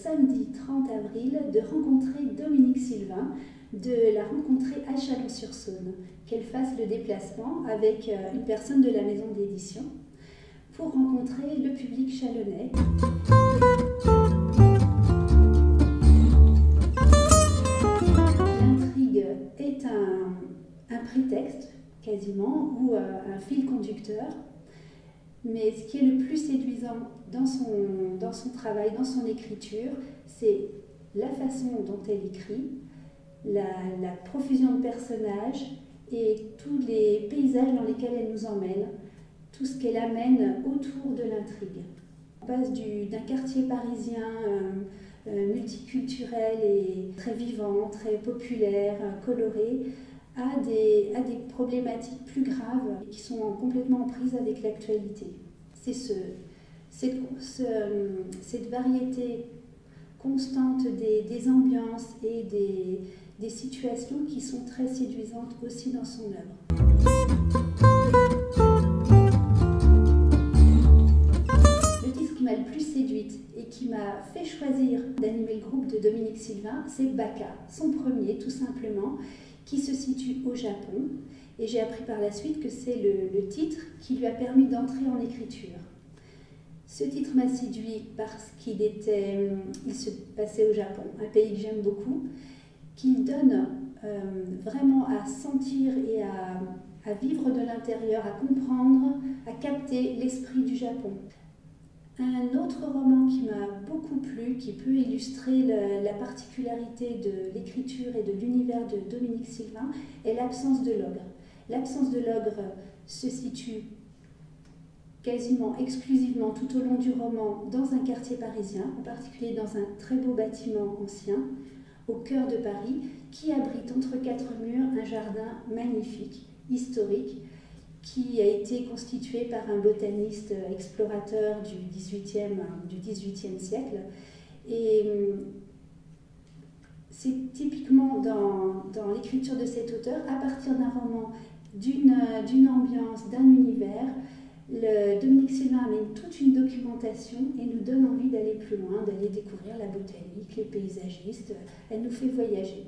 samedi 30 avril de rencontrer Dominique Sylvain, de la rencontrer à Chalon-sur-Saône, qu'elle fasse le déplacement avec une personne de la maison d'édition pour rencontrer le public chalonnais. L'intrigue est un prétexte, quasiment, ou un fil conducteur. Mais ce qui est le plus séduisant dans son travail, dans son écriture, c'est la façon dont elle écrit, la profusion de personnages et tous les paysages dans lesquels elle nous emmène, tout ce qu'elle amène autour de l'intrigue. On passe d'un quartier parisien multiculturel et très vivant, très populaire, coloré, à des problématiques plus graves qui sont complètement en prise avec l'actualité. C'est cette variété constante des ambiances et des situations qui sont très séduisantes aussi dans son œuvre. Le titre qui m'a le plus séduite et qui m'a fait choisir d'animer le groupe de Dominique Sylvain, c'est Baka, son premier tout simplement, qui se situe au Japon, et j'ai appris par la suite que c'est le titre qui lui a permis d'entrer en écriture. Ce titre m'a séduit parce qu'il se passait au Japon, un pays que j'aime beaucoup, qu'il donne vraiment à sentir et à vivre de l'intérieur, à comprendre, à capter l'esprit du Japon. Un autre roman qui m'a beaucoup plu, qui peut illustrer la particularité de l'écriture et de l'univers de Dominique Sylvain, est L'absence de l'ogre. L'absence de l'ogre se situe quasiment exclusivement tout au long du roman dans un quartier parisien, en particulier dans un très beau bâtiment ancien, au cœur de Paris, qui abrite entre quatre murs un jardin magnifique, historique, qui a été constitué par un botaniste explorateur du XVIIIe siècle. Et c'est typiquement dans l'écriture de cet auteur, à partir d'un roman, d'une ambiance, d'un univers, Dominique Sylvain amène toute une documentation et nous donne envie d'aller plus loin, d'aller découvrir la botanique, les paysagistes. Elle nous fait voyager.